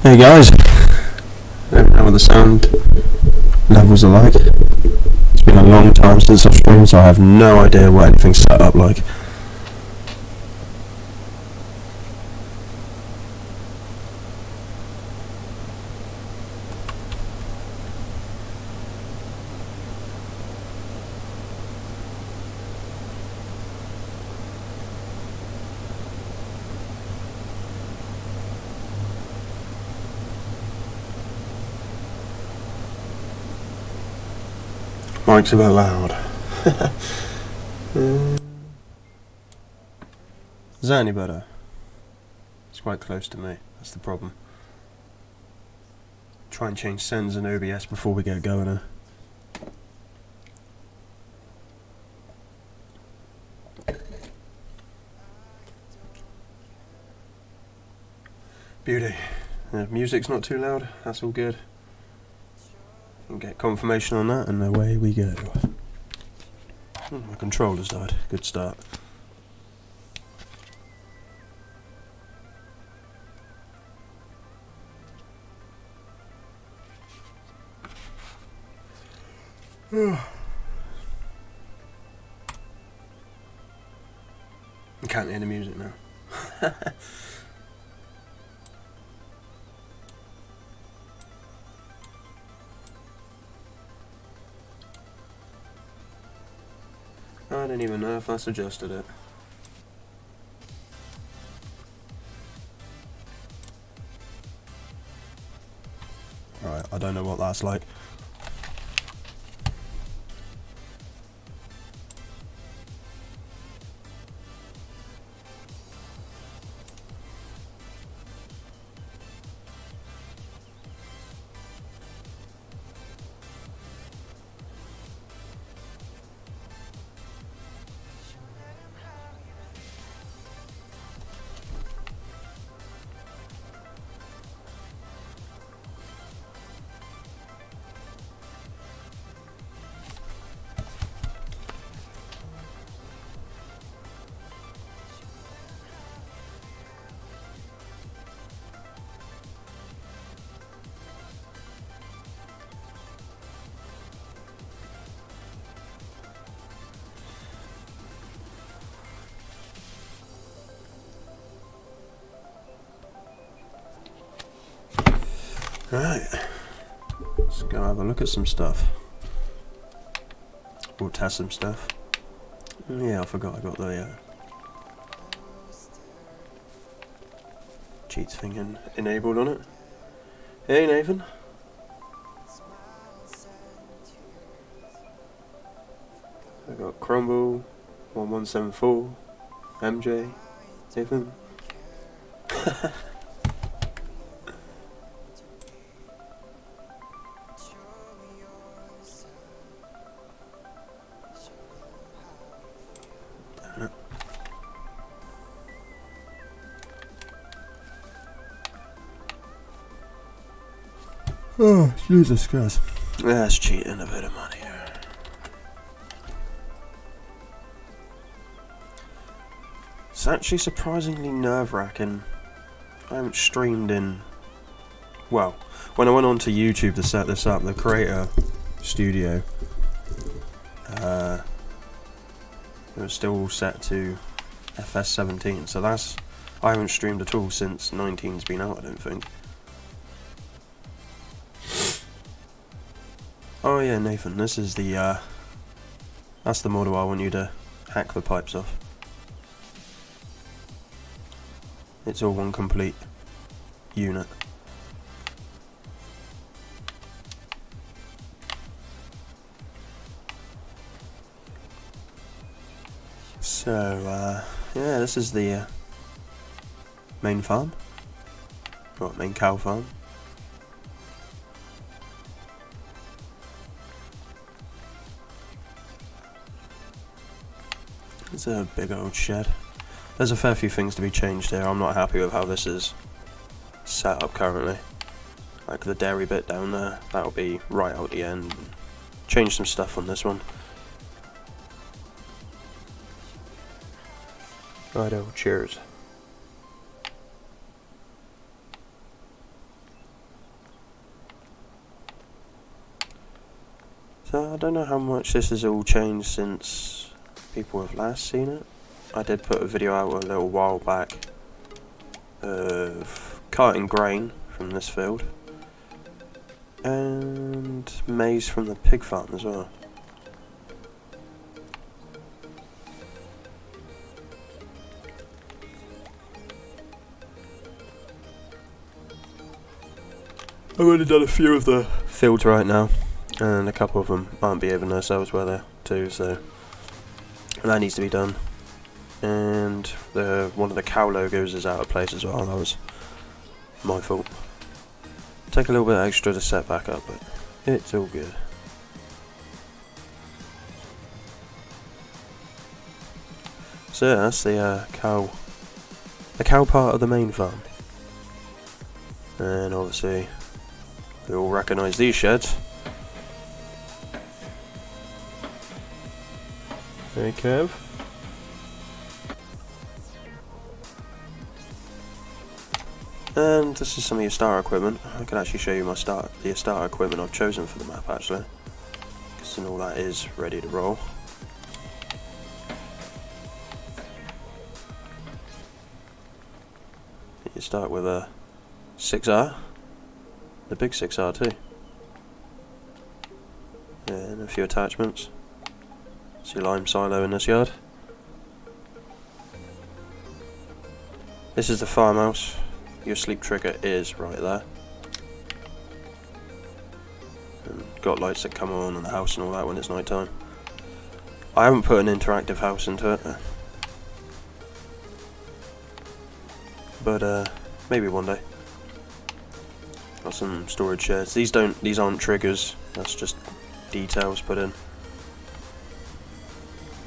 Hey guys, I don't know what the sound levels are like. It's been a long time since I've streamed, so I have no idea what anything's set up like. Mic's a bit loud. Is that any better? It's quite close to me, that's the problem. Try and change settings in OBS before we get going. Beauty. The music's not too loud, that's all good. And get confirmation on that, and away we go. My controller's died. Good start. I can't hear the music now. I don't even know if I suggested it. Alright, I don't know what that's like. Right, let's go have a look at some stuff. We'll test some stuff. Yeah, I forgot I got the cheats thing enabled on it. Hey Nathan. I got Crumble 1174 MJ Nathan. Oh, Jesus Christ. That's cheating a bit of money. It's actually surprisingly nerve-wracking. I haven't streamed in... Well, when I went onto YouTube to set this up, the Creator Studio, it was still all set to FS19, so that's... I haven't streamed at all since 19's been out, I don't think. Oh yeah, Nathan, this is the, that's the model I want you to hack the pipes off. It's all one complete unit. So, yeah, this is the main farm. Well, main cow farm. It's a big old shed. There's a fair few things to be changed here. I'm not happy with how this is set up currently. Like the dairy bit down there, that'll be right out the end. Change some stuff on this one. Righto, cheers. So I don't know how much this has all changed since people have last seen it. I did put a video out a little while back of carting grain from this field and maize from the pig farm as well. I've only done a few of the fields right now, and a couple of them aren't behaving themselves well there too, so that needs to be done. And one of the cow logos is out of place as well. That was my fault. Take a little bit extra to set back up, but it's all good. So yeah, that's the cow part of the main farm. And obviously we all recognise these sheds. Hey Kev. And this is some of your starter equipment. I can actually show you the starter equipment I've chosen for the map actually, because then all that is ready to roll. You start with a 6R, the big 6R too, and a few attachments. It's your lime silo in this yard. This is the farmhouse. Your sleep trigger is right there. And got lights that come on in the house and all that when it's night time. I haven't put an interactive house into it, but maybe one day. Got some storage sheds. These aren't triggers. That's just details put in.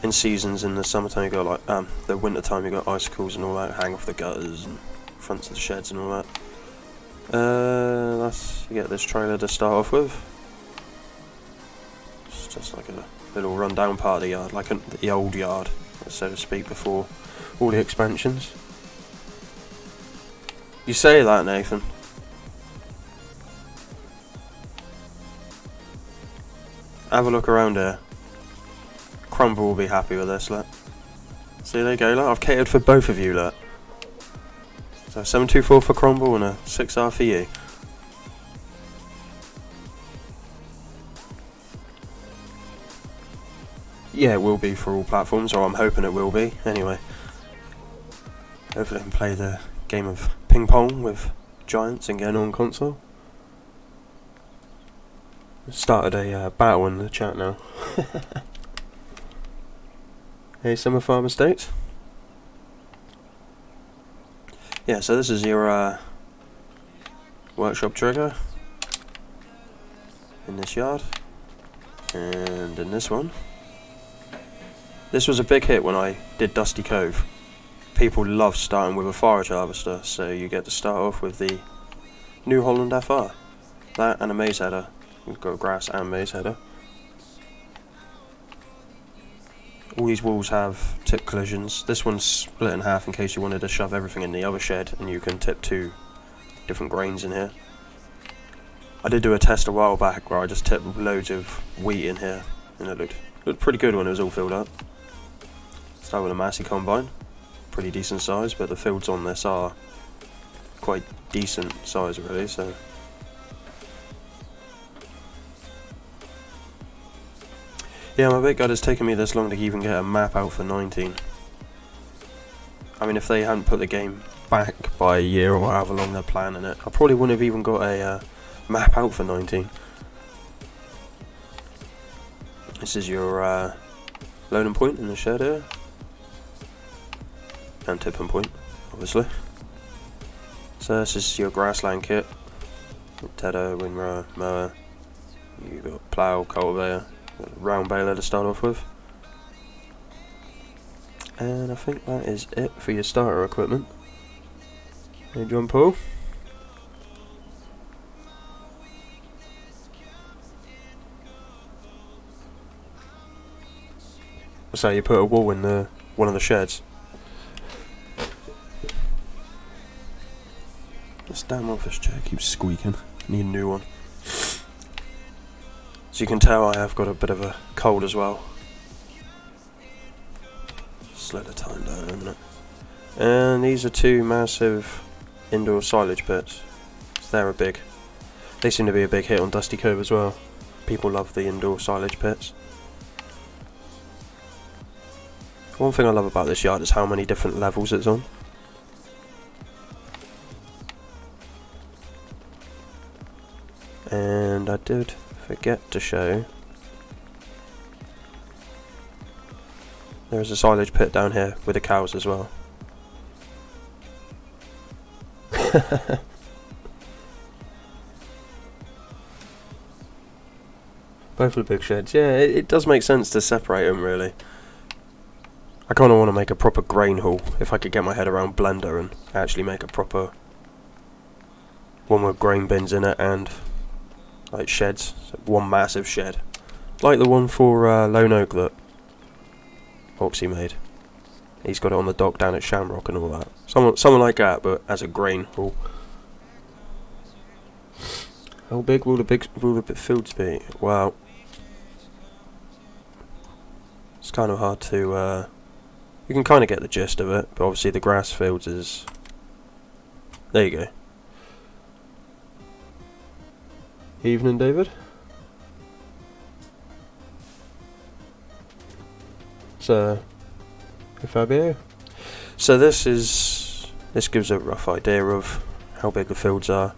In seasons, in the summertime you got like the winter time you got icicles and all that hang off the gutters and fronts of the sheds and all that. Let's get this trailer to start off with. It's just like a little rundown part of the yard, like the old yard, so to speak, before all the expansions. You say that, Nathan. Have a look around here. Crumble will be happy with this, look. See, there you go, look. I've catered for both of you, look. So 724 for Crumble and a 6R for you. Yeah, it will be for all platforms, or I'm hoping it will be, anyway. Hopefully I can play the game of ping pong with giants and get on console. Started a battle in the chat now. Hey, Summer Farm Estates. Yeah, so this is your workshop trigger in this yard, and in this one. This was a big hit when I did Dusty Cove. People love starting with a forage harvester, so you get to start off with the New Holland FR. That and a maize header. We've got a grass and maize header. All these walls have tip collisions. This one's split in half in case you wanted to shove everything in the other shed, and you can tip 2 different grains in here. I did do a test a while back where I just tipped loads of wheat in here, and it looked pretty good when it was all filled up. Start with a Massey combine, pretty decent size, but the fields on this are quite decent size really, so. Yeah, my bit gut has taken me this long to even get a map out for 19. I mean, if they hadn't put the game back by a year or however long they're planning it, I probably wouldn't have even got a map out for 19. This is your loading point in the shed here. And tipping point, obviously. So this is your grassland kit. Tedder, windrower, mower. You've got plough, cultivator. Round baler to start off with, and I think that is it for your starter equipment. Hey John Paul. So you put a wall in one of the sheds. This damn office chair keeps squeaking. Need a new one. So As you can tell, I have got a bit of a cold as well. Slow the time down a minute. And these are two massive indoor silage pits. So they seem to be a big hit on Dusty Cove as well. People love the indoor silage pits. One thing I love about this yard is how many different levels it's on. And I did forget to show, there's a silage pit down here with the cows as well. Both the big sheds. Yeah, it does make sense to separate them, really. I kind of want to make a proper grain hall, if I could get my head around Blender and actually make a proper one with grain bins in it and like sheds. So one massive shed. Like the one for Lone Oak that Oxy made. He's got it on the dock down at Shamrock and all that. Something like that, but as a grain hall. How big will the fields be? Well, it's kind of hard to. You can kind of get the gist of it, but obviously the grass fields is. There you go. Evening, David. So, Fabio. So this gives a rough idea of how big the fields are.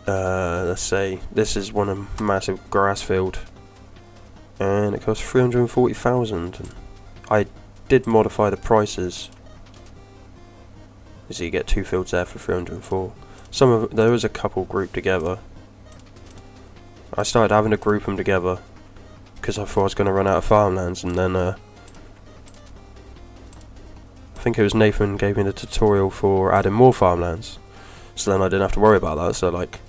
Let's say this is one a massive grass field, and it costs 340,000. I did modify the prices, so you get two fields there for 304. There was a couple grouped together. I started having to group them together because I thought I was going to run out of farmlands, and then I think it was Nathan gave me the tutorial for adding more farmlands, so then I didn't have to worry about that. So like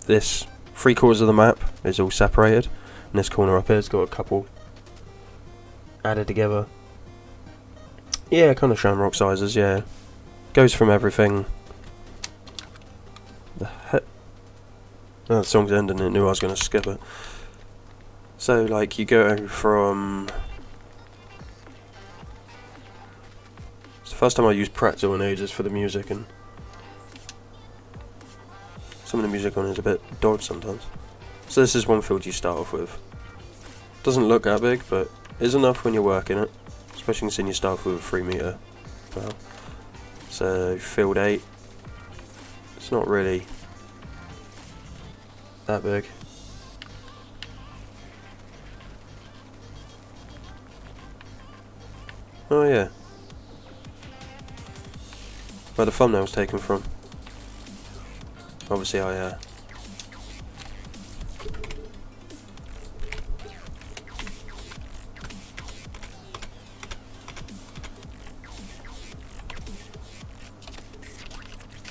this 3/4 of the map is all separated, and this corner up here's got a couple added together. Yeah, kind of Shamrock sizes. Yeah, goes from everything. The heck. Oh, the song's ending and I knew I was going to skip it. So, like, you go from. It's the first time I used Pretzel in ages for the music, and some of the music on it is a bit dodgy sometimes. So, this is one field you start off with. Doesn't look that big, but is enough when you're working it, especially considering you start off with a 3 metre. Well, so, field 8. It's not really that big. Oh yeah, where the thumbnail's taken from. Obviously I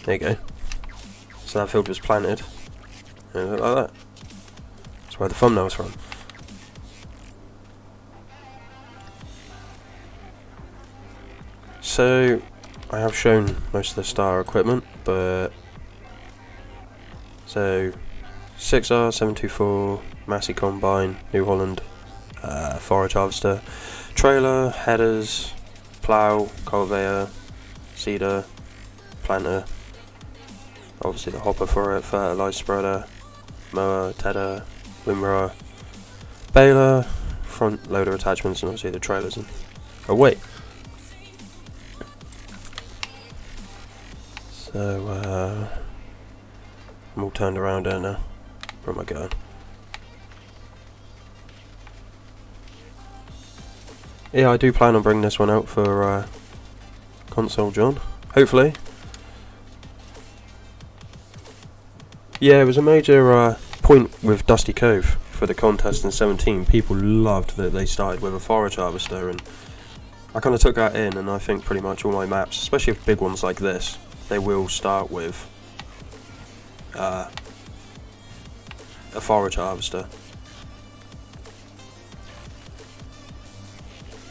there you go. So that field was planted, and it looked like that. That's where the thumbnail's from. So, I have shown most of the Star equipment, but so 6R, 724, Massey Combine, New Holland, forage harvester, trailer, headers, plough, cultivator, seeder, planter, obviously the hopper for it, fertilizer spreader, mower, tedder, windrower, baler, front loader attachments, and obviously the trailers. And oh wait. So, I'm all turned around here now. Where am I going? Yeah, I do plan on bringing this one out for console, John. Hopefully. Yeah, it was a major point with Dusty Cove for the contest in 17. People loved that they started with a forage harvester, and I kind of took that in, and I think pretty much all my maps, especially if big ones like this, they will start with a forage harvester.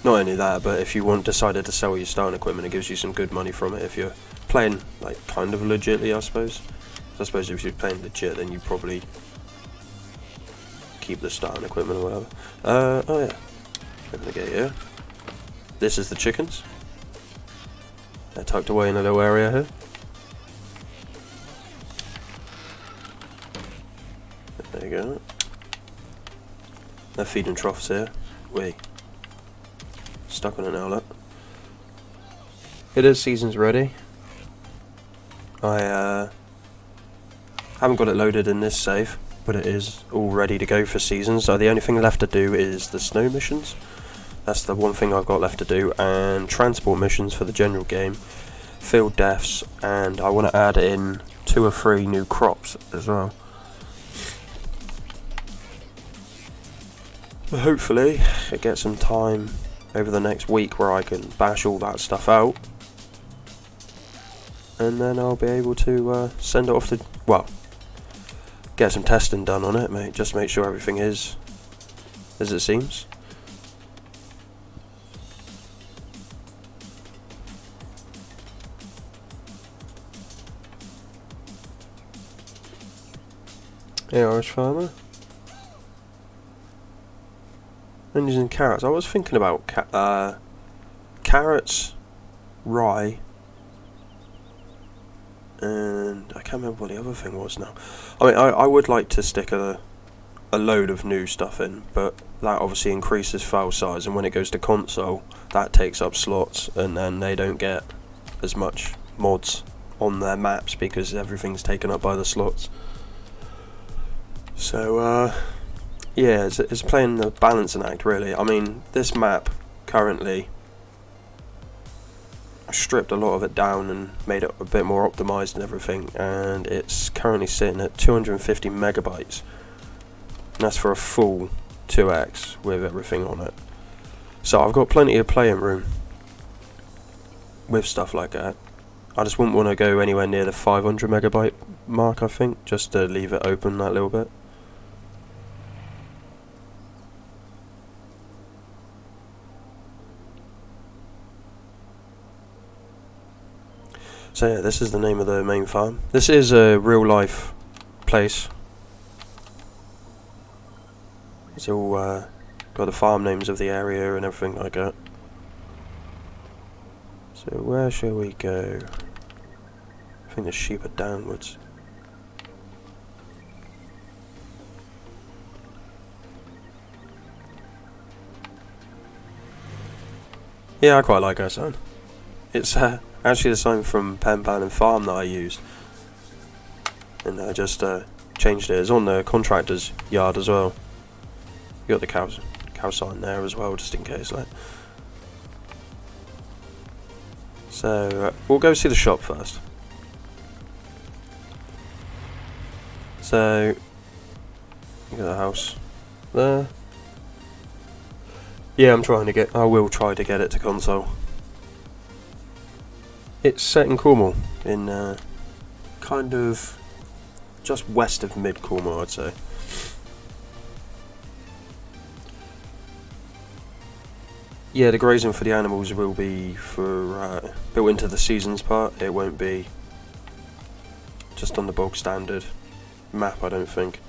Not only that, but if you decided to sell your starting equipment, it gives you some good money from it if you're playing like kind of legitly, I suppose. So I suppose if you're playing legit, then you probably keep the starting equipment or whatever. Oh yeah. Open the gate here. This is the chickens. They're tucked away in a little area here. There you go. They're feeding troughs here. Stuck on an outlet. It is seasons ready. I haven't got it loaded in this save, but it is all ready to go for seasons. So the only thing left to do is the snow missions. That's the one thing I've got left to do, and transport missions for the general game, field deaths, and I want to add in 2 or 3 new crops as well. But hopefully it gets some time over the next week where I can bash all that stuff out, and then I'll be able to send it off to, well, get some testing done on it, mate, just make sure everything is as it seems. Hey, Irish farmer. Onions and carrots. I was thinking about carrots, rye, and I can't remember what the other thing was now. I mean, I would like to stick a load of new stuff in, but that obviously increases file size, and when it goes to console, that takes up slots, and then they don't get as much mods on their maps because everything's taken up by the slots. So, yeah, it's playing the balancing act, really. I mean, this map, currently, I stripped a lot of it down and made it a bit more optimised and everything, and it's currently sitting at 250 megabytes. And that's for a full 2x with everything on it. So I've got plenty of playing room with stuff like that. I just wouldn't want to go anywhere near the 500 megabyte mark, I think, just to leave it open that little bit. So yeah, this is the name of the main farm. This is a real life place. It's all got the farm names of the area and everything like that. So where shall we go? I think the sheep are downwards. Yeah, I quite like our sign. It's actually the sign from Pen Pal and Farm that I used, and I just changed it. It's on the contractor's yard as well. You got the cow sign there as well, just in case. Like, so we'll go see the shop first. So you got the house there. Yeah, I will try to get it to console. It's set in Cornwall, in kind of just west of mid Cornwall, I'd say. Yeah, the grazing for the animals will be for built into the seasons part. It won't be just on the bog standard map, I don't think.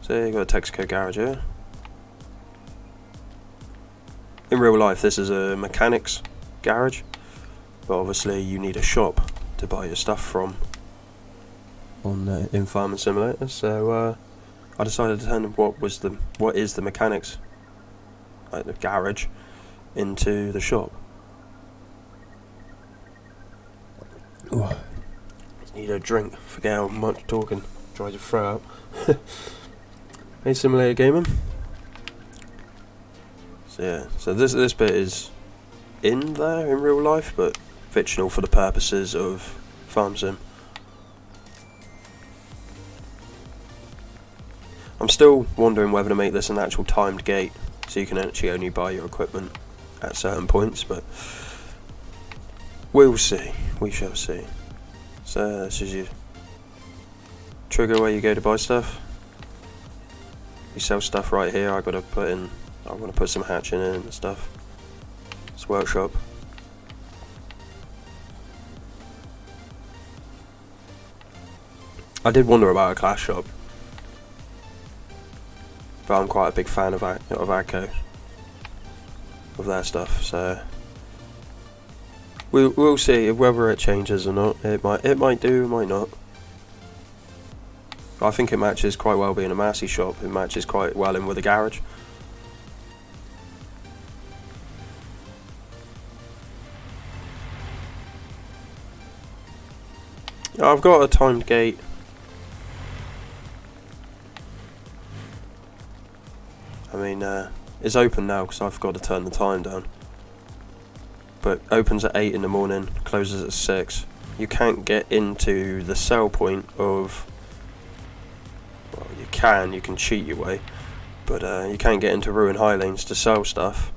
So you got a Texaco garage here. In real life, this is a mechanic's garage, but obviously you need a shop to buy your stuff from on in Farming Simulator. So I decided to turn what is the mechanics, like the garage, into the shop. Ooh. Need a drink. Forget how much talking. Try to throw out. Hey, Simulator Gaming. So yeah, so this bit is in there in real life, but fictional for the purposes of Farm Sim. I'm still wondering whether to make this an actual timed gate, so you can actually only buy your equipment at certain points, but we'll see. We shall see. So this is your trigger where you go to buy stuff. You sell stuff right here. I want to put some hatching in and stuff. It's workshop. I did wonder about a class shop, but I'm quite a big fan of Agco, of their stuff. So we'll see whether it changes or not. It might do, it might not. But I think it matches quite well being a Massey shop. It matches quite well in with a garage. I've got a timed gate. I mean, it's open now because I've got to turn the time down. But opens at 8 in the morning, closes at 6. You can't get into the sell point of... Well, you can cheat your way. But you can't get into Ruin High Lanes to sell stuff.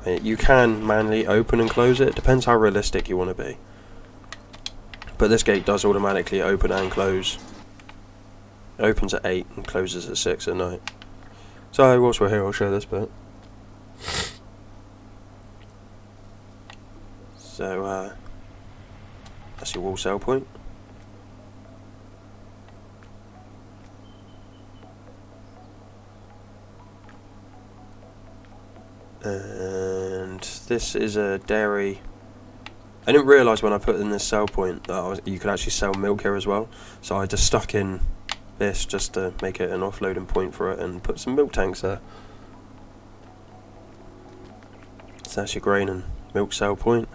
You can manually open and close it. It depends how realistic you want to be. But this gate does automatically open and close. It opens at 8 and closes at 6 at night. So whilst we're here, I'll show this bit. So that's your wall sell point. And this is a dairy. I didn't realise when I put in this sell point that you could actually sell milk here as well. So I just stuck in this just to make it an offloading point for it and put some milk tanks there. So that's your grain and milk sell point.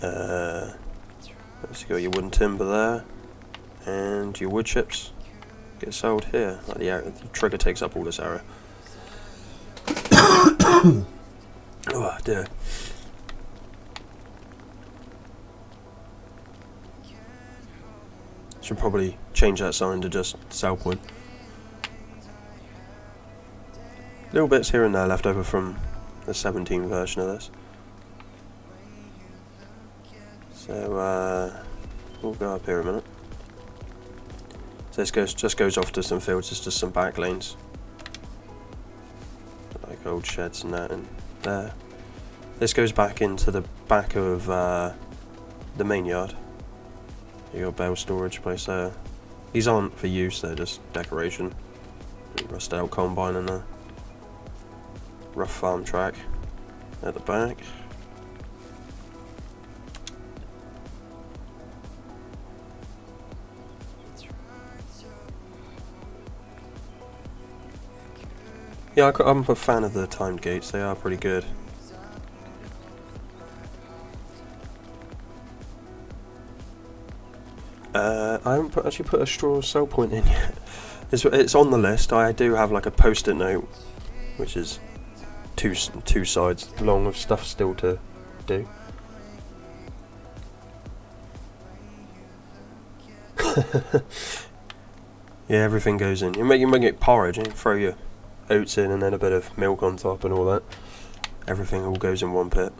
Let's got your wooden timber there, and your wood chips get sold here. Like the trigger takes up all this area. Oh dear. Should probably change that sign to just sell point. Little bits here and there left over from the 17 version of this. So we'll go up here a minute. So this just goes off to some fields. It's just some back lanes, like old sheds and that in there. This goes back into the back of the main yard. Your bale storage place there. These aren't for use, they're just decoration. Rusted out combine and a rough farm track at the back. Yeah, I'm a fan of the timed gates, they are pretty good. I haven't actually put a straw sell point in yet. It's on the list. I do have like a post-it note, which is two sides long of stuff still to do. Yeah, everything goes in. You make it porridge, and you throw your oats in and then a bit of milk on top and all that. Everything all goes in one pit.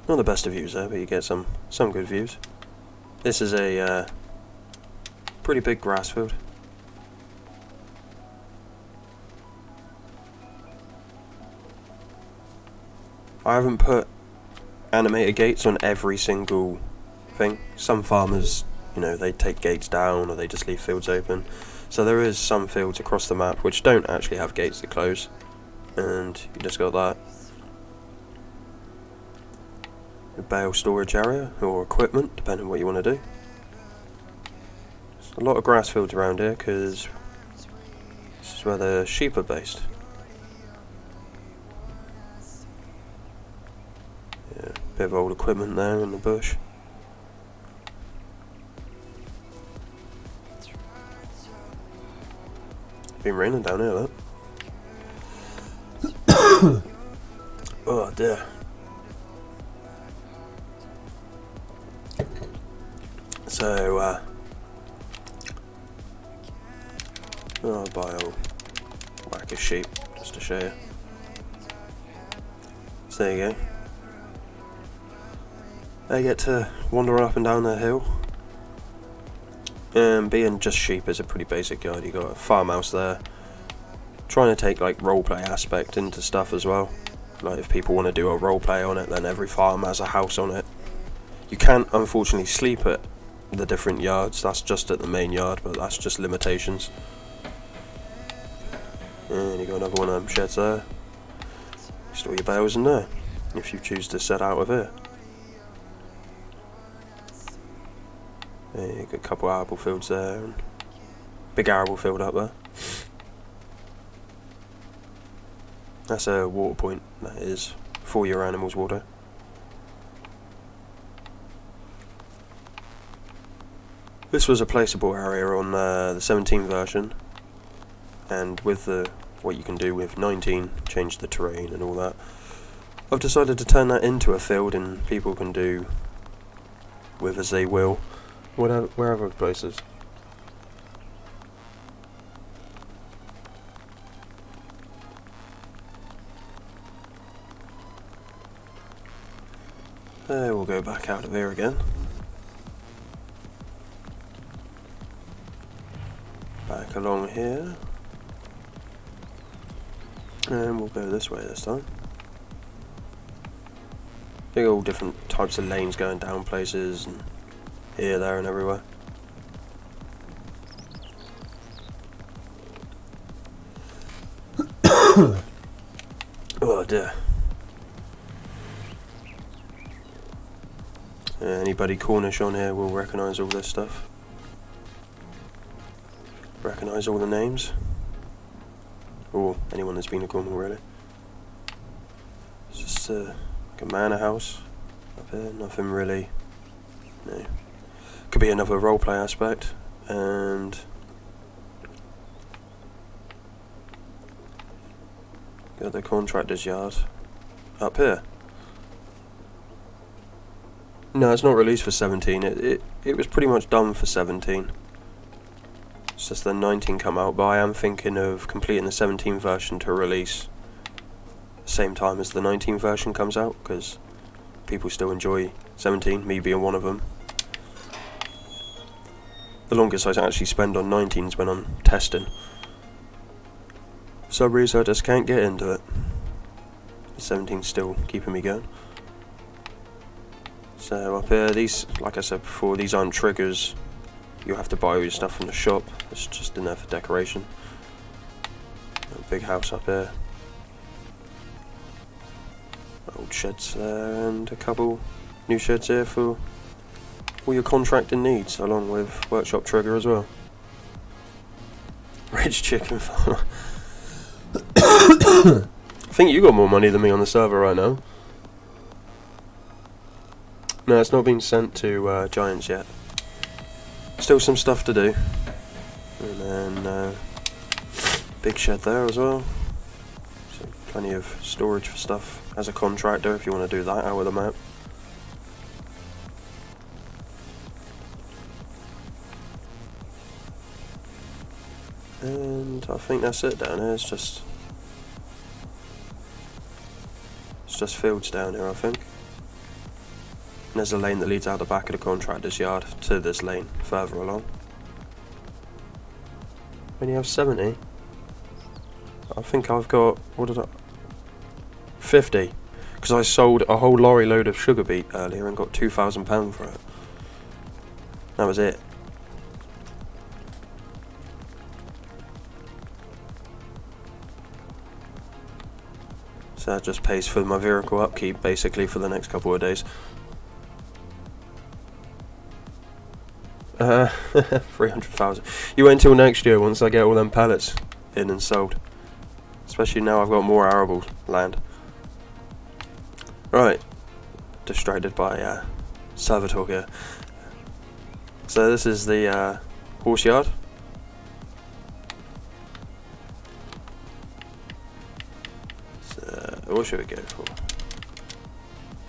Not the best of views there, but you get some good views. This is a pretty big grass field. I haven't put animated gates on every single thing. Some farmers, you know, they take gates down or they just leave fields open. So there is some fields across the map which don't actually have gates that close, and you just got that. A bale storage area or equipment, depending on what you want to do. There's a lot of grass fields around here because this is where the sheep are based. Yeah, bit of old equipment there in the bush. Been raining down here, look. Oh dear. So, I'll buy a whack of sheep just to show you. So there you go. They get to wander up and down the hill. Being just sheep is a pretty basic guide. You got a farmhouse there. Trying to take like roleplay aspect into stuff as well. Like if people want to do a roleplay on it, then every farm has a house on it. You can't unfortunately sleep at the different yards, that's just at the main yard, but that's just limitations. And you got another one of them sheds there. Store your bales in there, if you choose to set out of here. You got a couple of arable fields there, and big arable field up there. That's a water point, that is, for your animals' water. This was a placeable area on the 17 version, and with what you can do with 19, change the terrain and all that, I've decided to turn that into a field, and people can do with as they will, wherever places. We'll go back out of here again. Back along here. And we'll go this way this time. There are all different types of lanes going down places, and here, there and everywhere. Oh dear. Anybody Cornish on here will recognise all this stuff. Recognise all the names. Or anyone that's been to Cornwall, really. It's just like a manor house up here, nothing really. No. Could be another roleplay aspect, and got the contractor's yard up here. No, it's not released for 17. It was pretty much done for 17. It's just the 19 come out, but I am thinking of completing the 17 version to release the same time as the 19 version comes out, because people still enjoy 17, me being one of them. The longest I actually spend on 19 is when I'm testing. For some reason I just can't get into it. 17's still keeping me going. So up here, these, like I said before, these aren't triggers. You have to buy all your stuff from the shop. It's just in there for decoration. A big house up here. Old sheds there, and a couple new sheds here for all your contracting needs, along with workshop trigger as well. Rich chicken farmer. I think you got more money than me on the server right now. No, it's not been sent to Giants yet. Still some stuff to do. And then big shed there as well. So plenty of storage for stuff as a contractor if you want to do that out with a map. And I think that's it down here. It's just fields down here, I think. And there's a lane that leads out the back of the contractor's yard to this lane further along. When you have 70, I think I've got, 50, because I sold a whole lorry load of sugar beet earlier and got £2,000 for it. That was it. So that just pays for my vehicle upkeep basically for the next couple of days. 300,000. You wait until next year once I get all them pallets in and sold. Especially now I've got more arable land. Right. Distracted by server talk here. So this is the horse yard. So what should we go for?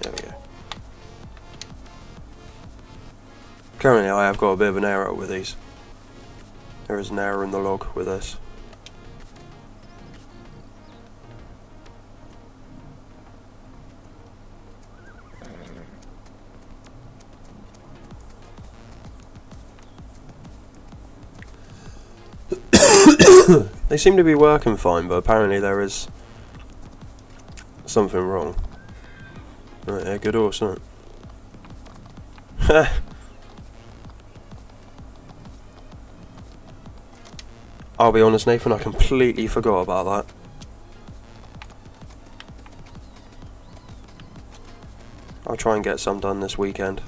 There we go. Currently I have got a bit of an error with these. There is an error in the log with this. They seem to be working fine, but apparently there is something wrong. Right, yeah, good horse, isn't it? I'll be honest, Nathan, I completely forgot about that. I'll try and get some done this weekend.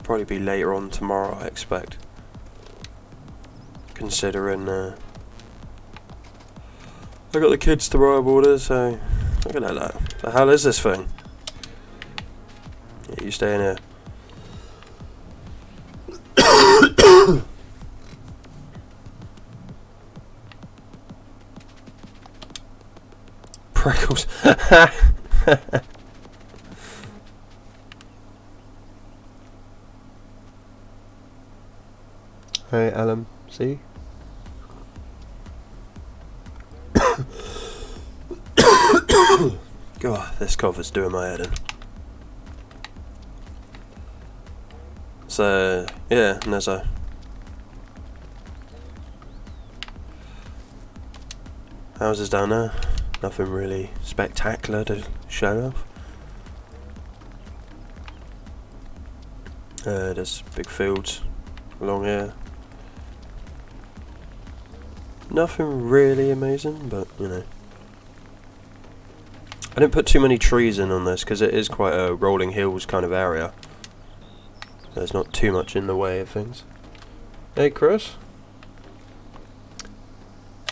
Probably be later on tomorrow, I expect. Considering I got the kids to ride order, so look at that. The hell is this thing? Yeah, you stay in here. Prickles. Hey, Alan, see? God, this cover's doing my head in. So, yeah, and there's houses down there. Nothing really spectacular to show off. There's big fields along here. Nothing really amazing, but you know. I didn't put too many trees in on this because it is quite a rolling hills kind of area. There's not too much in the way of things. Hey, Chris?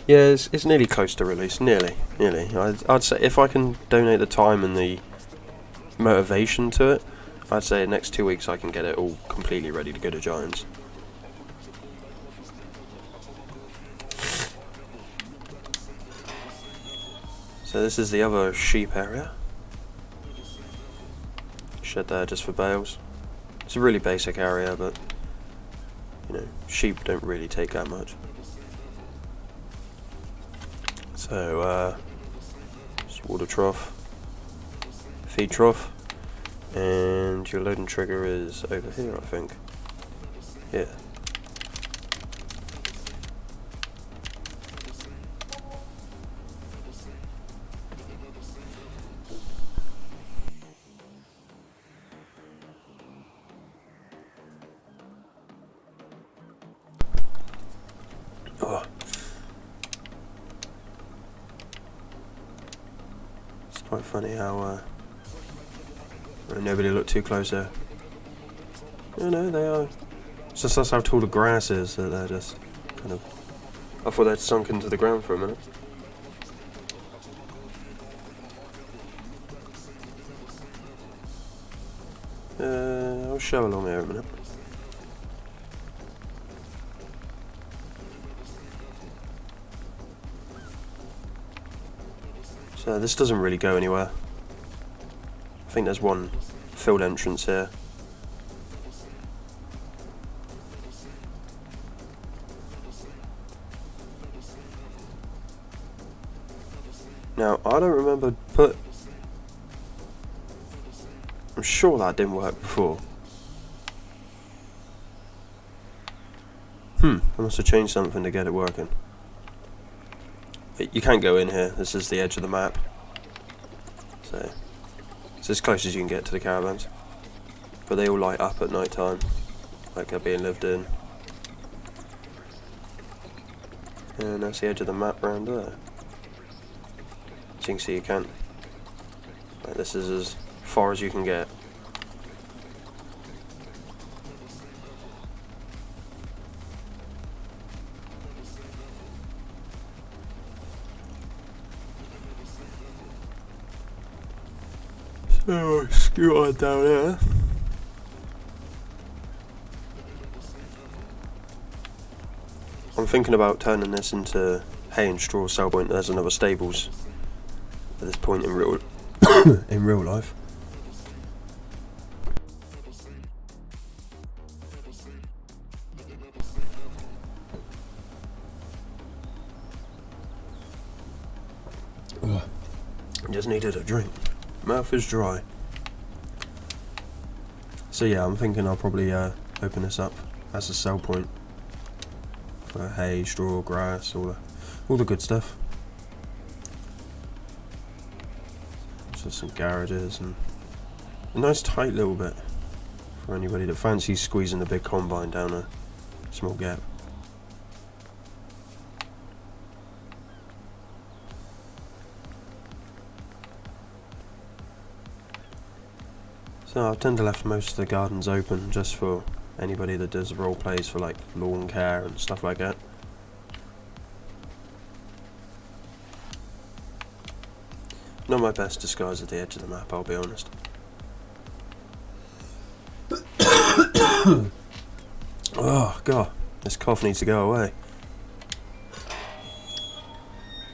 Yeah, it's nearly close to release. Nearly. I'd say if I can donate the time and the motivation to it, I'd say the next 2 weeks I can get it all completely ready to go to Giants. So this is the other sheep area. Shed there just for bales. It's a really basic area, but you know, sheep don't really take that much. So just water trough, feed trough, and your loading trigger is over here, I think. Yeah. Oh. It's quite funny how nobody looked too close there. You know, they are. It's just that's how tall the grass is that they're just kind of. I thought they'd sunk into the ground for a minute. I'll show along here a minute. So this doesn't really go anywhere. I think there's one field entrance here. Now, I don't remember I'm sure that didn't work before. I must have changed something to get it working. You can't go in here, this is the edge of the map. So, it's as close as you can get to the caravans. But they all light up at night time, like they're being lived in. And that's the edge of the map round there. As you can see, you can't. Like, this is as far as you can get. So, scoot on down here. I'm thinking about turning this into hay and straw sell point. There's another stables at this point in real in real life. Ugh. Just needed a drink. Mouth is dry. So yeah, I'm thinking I'll probably open this up as a sell point for hay, straw, grass, all the good stuff. So some garages and A nice tight little bit for anybody that fancies squeezing the big combine down a small gap. So I've tend to left most of the gardens open just for anybody that does role plays for like lawn care and stuff like that. Not my best disguise at the edge of the map, I'll be honest. Oh god, this cough needs to go away.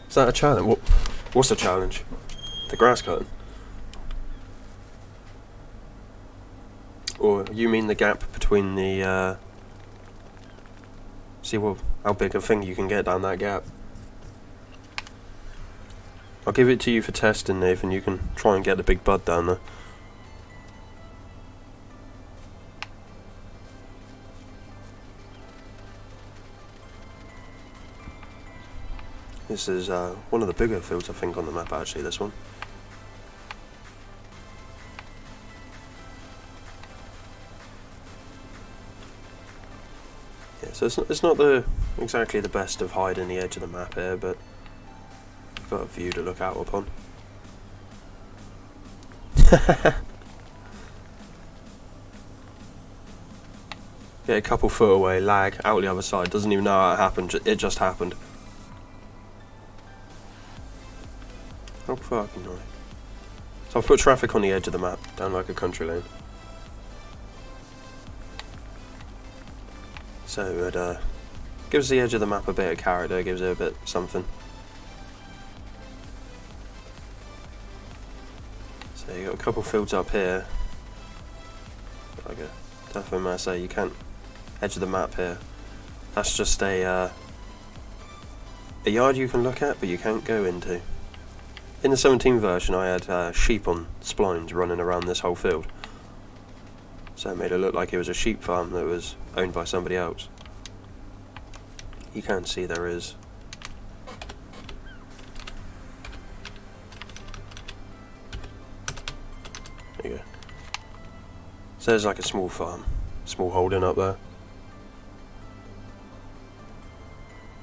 Is that a challenge? What's the challenge? The grass cutting? Or you mean the gap between the see how big a thing you can get down that gap? I'll give it to you for testing, Nathan. You can try and get the big bud down there. This is one of the bigger fields, I think, on the map, actually, this one. Yeah, so it's not exactly the best of hiding the edge of the map here, but you've got a view to look out upon. Get a couple foot away, lag, out the other side, doesn't even know how it happened, it just happened. How fucking annoying. So I've put traffic on the edge of the map, down like a country lane. So it gives the edge of the map a bit of character, gives it a bit something. So you got a couple fields up here. Like a definitely I say you can't edge of the map here. That's just a yard you can look at, but you can't go into. In the 17 version, I had sheep on splines running around this whole field. So it made it look like it was a sheep farm that was owned by somebody else. You can see there is. There you go. So there's like a small farm, small holding up there.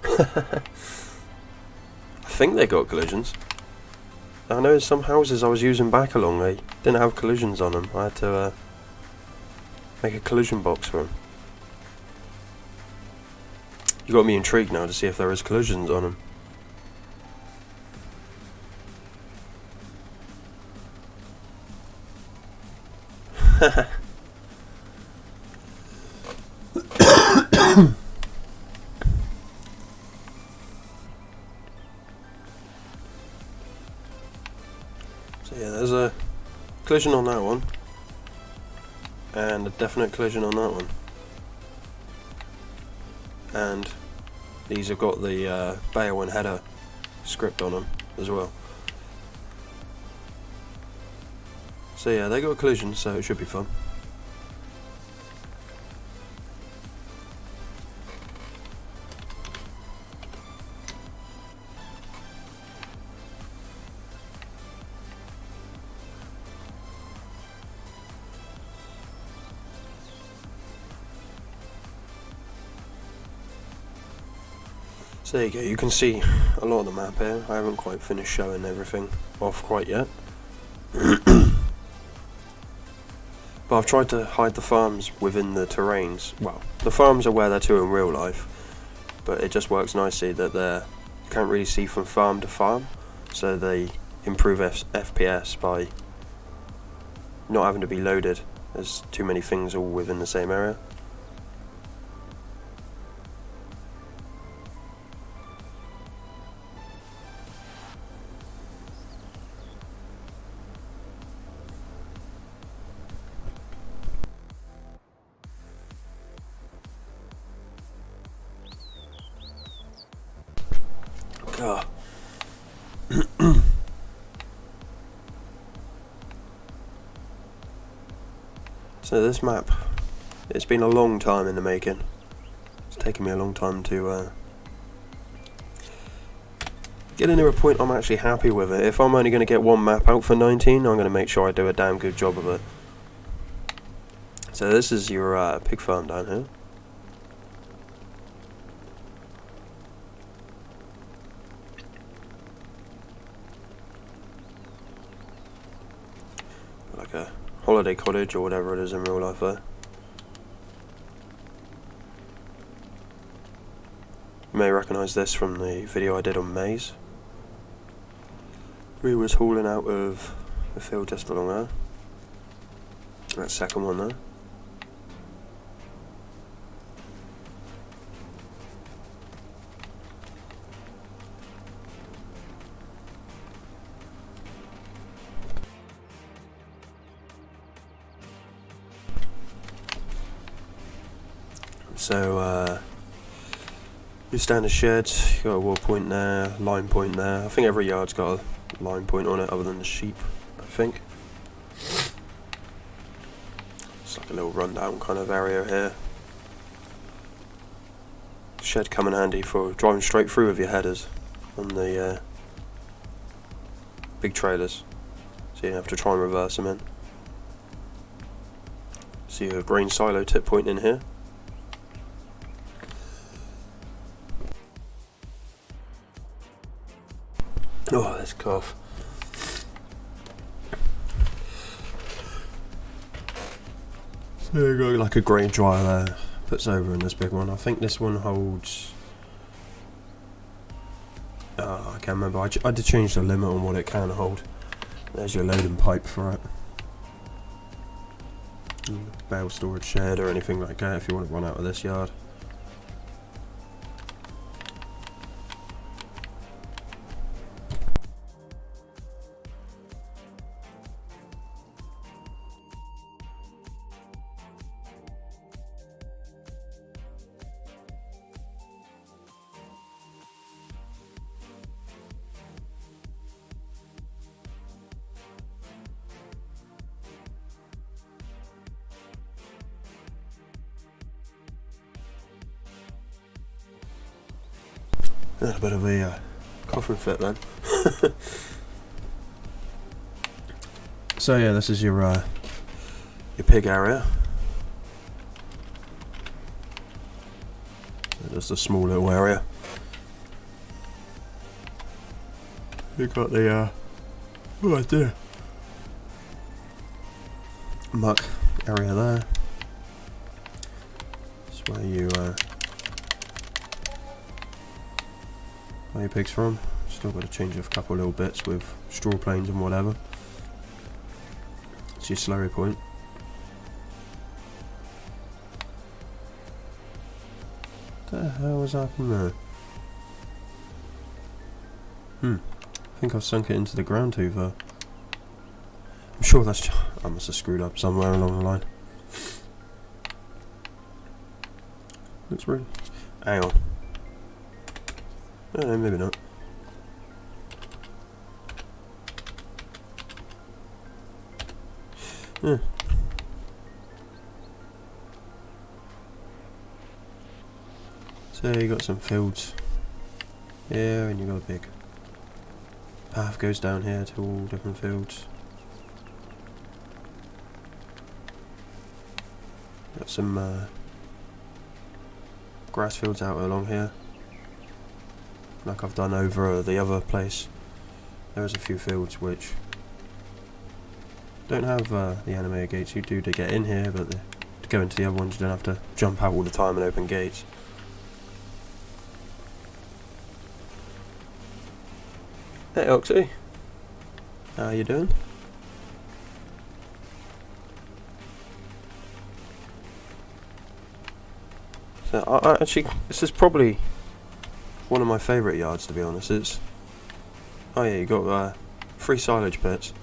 I think they got collisions. I know some houses I was using back along, they didn't have collisions on them. I had to make a collision box for them. You got me intrigued now to see if there is collisions on them. So yeah, there's a collision on that one, and a definite collision on that one. And these have got the bale and header script on them as well. So yeah, they got a collision, so it should be fun. So there you go, you can see a lot of the map here. I haven't quite finished showing everything off quite yet. But I've tried to hide the farms within the terrains. Well, the farms are where they're to in real life, but it just works nicely that you can't really see from farm to farm, so they improve FPS by not having to be loaded as too many things all within the same area. God. So this map, it's been a long time in the making. It's taken me a long time to get into a point I'm actually happy with it. If I'm only going to get one map out for 19, I'm going to make sure I do a damn good job of it. So this is your pig farm down here. Like a holiday cottage or whatever it is in real life there. You may recognise this from the video I did on maize. We was hauling out of the field just along there. That second one there. So your standard sheds, you got a wall point there, line point there. I think every yard's got a line point on it other than the sheep, I think. It's like a little rundown kind of area here. Shed come in handy for driving straight through with your headers on the big trailers, so you have to try and reverse them in. See a grain silo tip point in here. Oh, this cough. So you got like a grain dryer there, puts over in this big one. I think this one holds... I can't remember. I did change the limit on what it can hold. There's your loading pipe for it. Bale storage shed or anything like that if you want to run out of this yard. A bit of a coffin fit then. So yeah, this is your pig area. Just a small little area. You've got the oh dear, muck area there. That's where you where your pig's from. Still got to change a couple little bits with straw planes and whatever. It's your slurry point. What the hell was happening there? I think I've sunk it into the ground too far. I'm sure that's... I must have screwed up somewhere along the line. Looks really... Hang on. No, maybe not. Yeah. So you got some fields here, and you got a big path goes down here to all different fields. Got some grass fields out along here, like I've done over the other place. There's a few fields which don't have the animated gates. You do to get in here, but to go into the other ones you don't have to jump out all the time and open gates. Hey Oxy, how you doing? So I actually, this is probably one of my favourite yards, to be honest. It's, oh yeah, you got 3 silage pits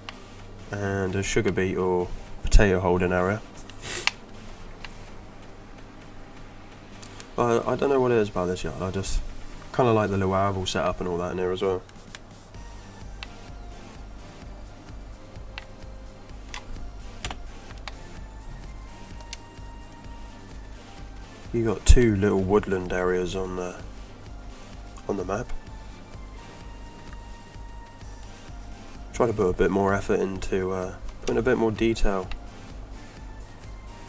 and a sugar beet or potato holding area. I don't know what it is about this yard. I just kind of like the little arable setup and all that in here as well. You got 2 little woodland areas on the map. Try to put a bit more effort into putting a bit more detail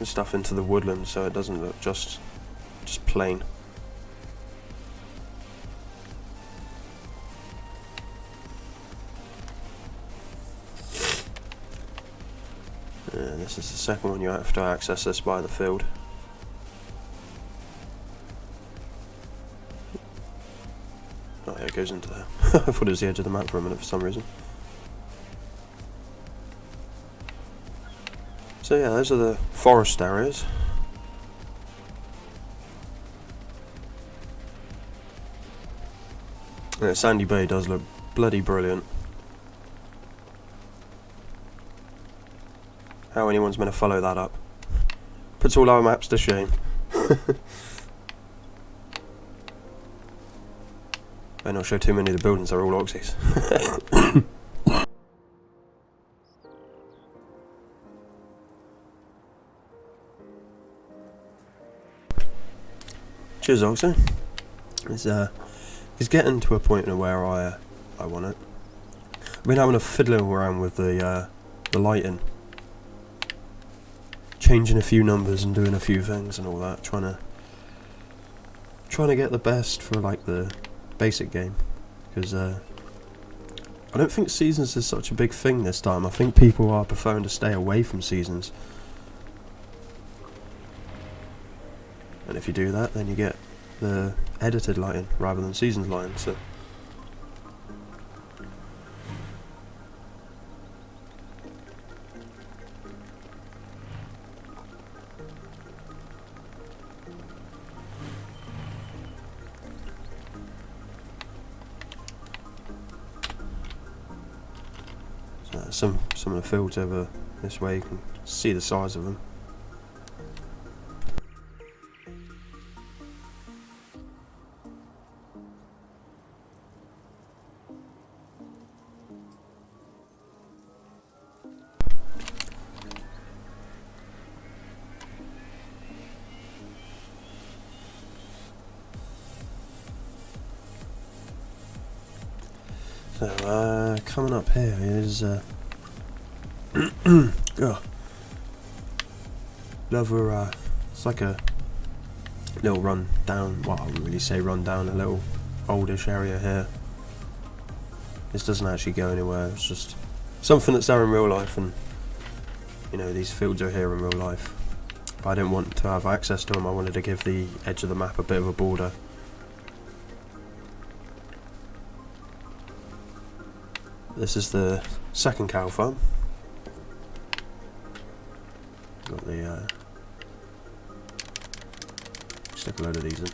stuff into the woodland so it doesn't look just plain. This is the second one. You have to access this by the field. Oh yeah, it goes into there. I thought it was the edge of the map for a minute for some reason. So yeah, those are the forest areas. Yeah, Sandy Bay does look bloody brilliant. How anyone's meant to follow that up. Puts all our maps to shame. Better not show too many of the buildings, they're all oxys. Cheers, Oxy. It's getting to a point where I want it. I've been having a fiddling around with the lighting. Changing a few numbers and doing a few things and all that, trying to get the best for like the basic game, because I don't think seasons is such a big thing this time. I think people are preferring to stay away from seasons, and if you do that, then you get the edited lighting rather than seasons lighting. So some of the fields over this way, you can see the size of them. So coming up here is another, it's like a little run down, well I wouldn't really say run down, a little oldish area here. This doesn't actually go anywhere, it's just something that's there in real life, and you know, these fields are here in real life. But I didn't want to have access to them, I wanted to give the edge of the map a bit of a border. This is the second cow farm. Got the stick a load of these in.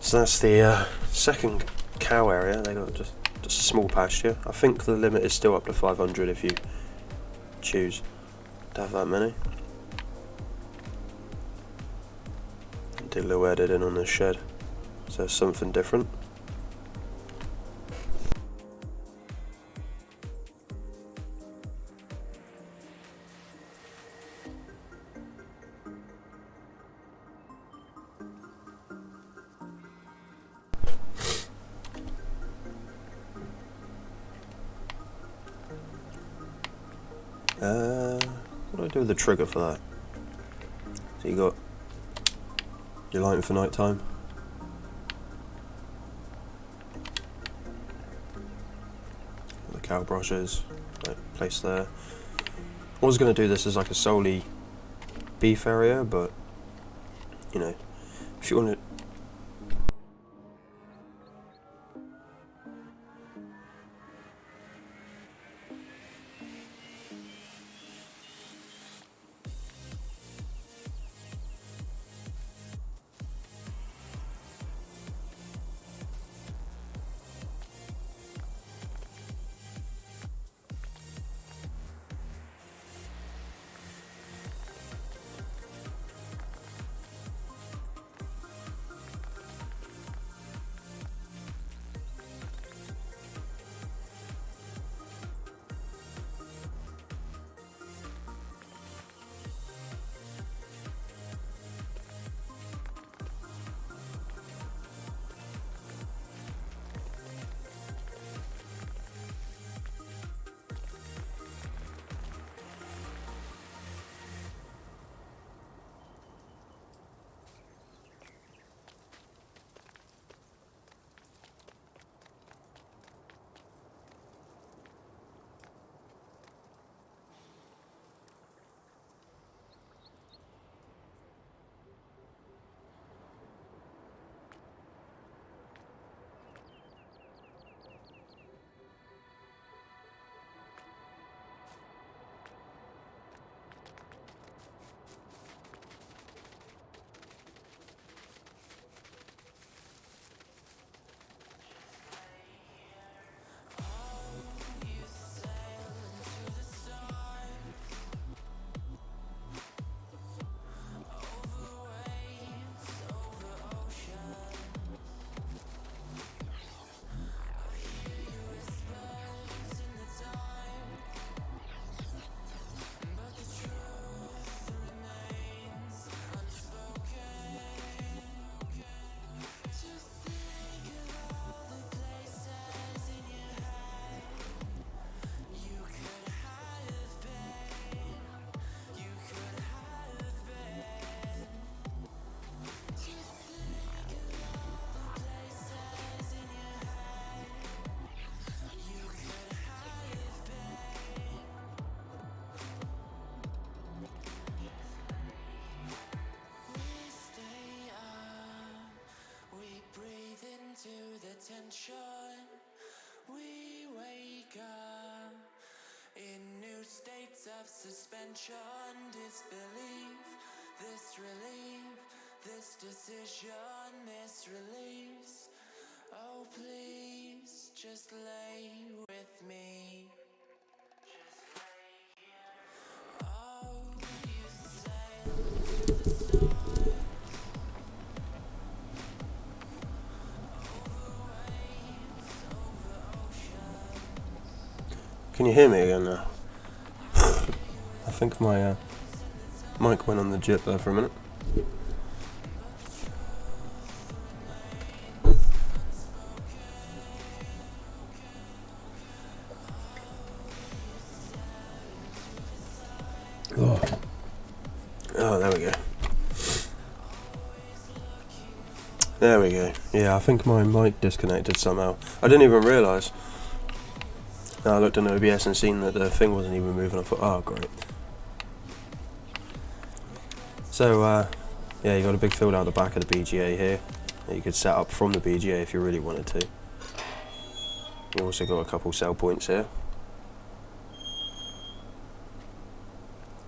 So that's the second cow area. They got just a small pasture. I think the limit is still up to 500 if you choose to have that many. Do a little editing on this shed, so something different. What do I do with the trigger for that? So you got your lighting for night time. The cow brushes, right, placed there. I was going to do this as like a solely beef area, but you know, if you want to. of suspension, disbelief, this relief, this decision, this release. Oh please, just lay with me. Oh, you sail to the stars, over waves, over oceans. Can you hear me again now? I think my mic went on the jip there for a minute. Oh, there we go. There we go. Yeah, I think my mic disconnected somehow. I didn't even realise. I looked on OBS and seen that the thing wasn't even moving. I thought, oh, great. So, yeah, you got a big field out the back of the BGA here that you could set up from the BGA if you really wanted to. You also got a couple cell points here.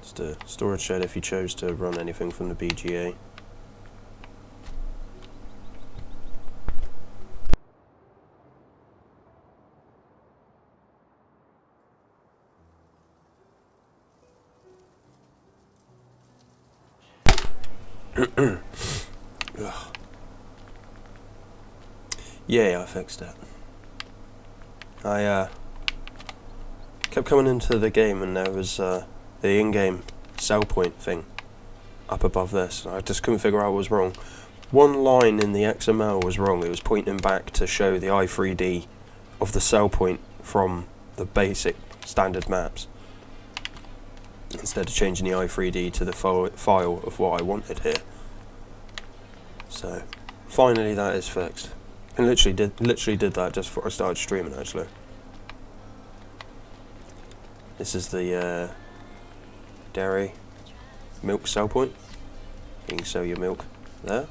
Just a storage shed if you chose to run anything from the BGA. Yeah, I fixed it. I kept coming into the game and there was the in-game cell point thing up above this. I just couldn't figure out what was wrong. One line in the XML was wrong. It was pointing back to show the i3D of the cell point from the basic standard maps, instead of changing the i3D to the file of what I wanted here. So finally that is fixed. And literally did that just before I started streaming, actually. This is the dairy milk cell point. You can sell your milk there.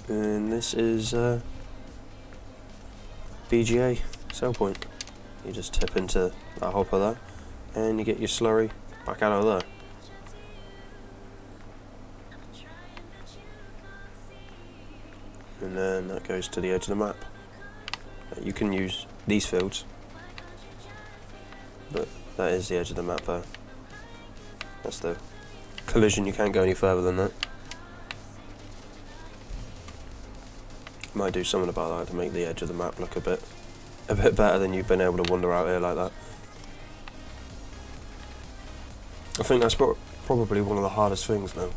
And this is BGA cell point. You just tip into that hopper there, and you get your slurry back out of there. And then that goes to the edge of the map. You can use these fields, but that is the edge of the map there. That's the collision, you can't go any further than that. Might do something about that to make the edge of the map look a bit better than you've been able to wander out here like that. I think that's probably one of the hardest things now.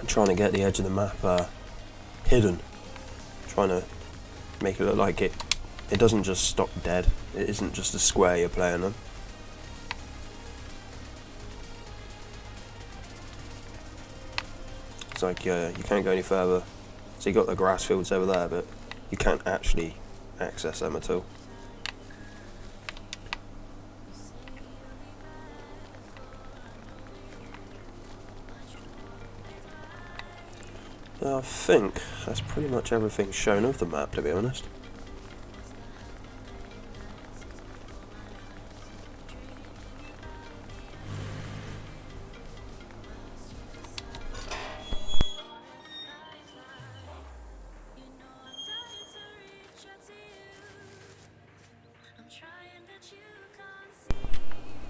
Trying to get the edge of the map hidden, trying to make it look like it doesn't just stop dead, it isn't just a square you're playing on. It's like you can't go any further, so you got the grass fields over there, but you can't actually access them at all. I think that's pretty much everything shown of the map, to be honest.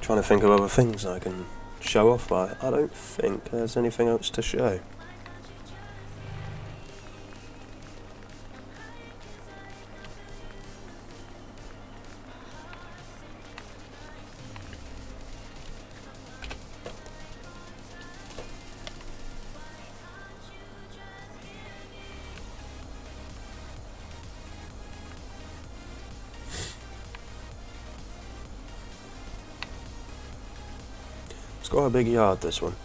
Trying to think of other things I can show off, but I don't think there's anything else to show. It's got a big yard, this one.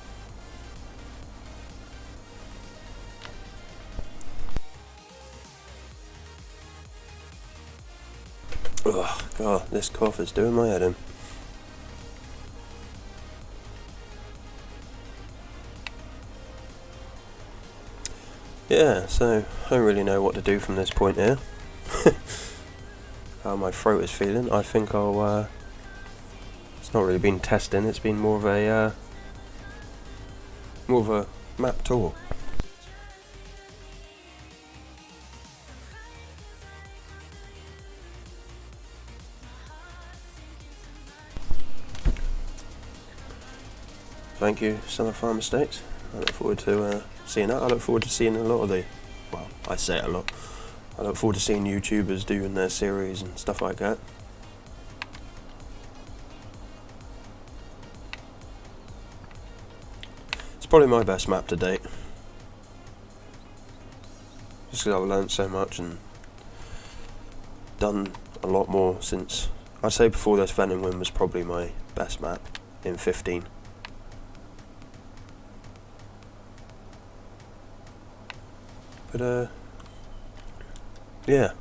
Ugh, God, this cough is doing my head in. yeah, so I don't really know what to do from this point here. How my throat is feeling. I think I'll, it's not really been testing, it's been more of a map tour. Thank you, Summer Farm Estates. I look forward to seeing that. I look forward to seeing a lot of the, well, I say it a lot. I look forward to seeing YouTubers doing their series and stuff like that. It's probably my best map to date. Just because I've learnt so much and done a lot more since, I'd say before this Venom win was probably my best map in 15. But yeah,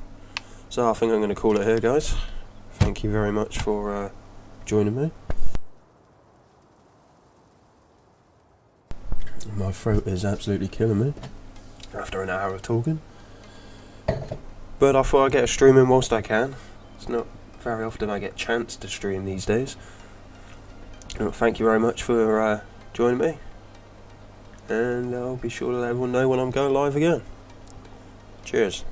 so I think I'm going to call it here, guys. Thank you very much for joining me. My throat is absolutely killing me after an hour of talking, but I thought I'd get a stream in whilst I can. It's not very often I get a chance to stream these days. Well, thank you very much for joining me, and I'll be sure to let everyone know when I'm going live again. Cheers.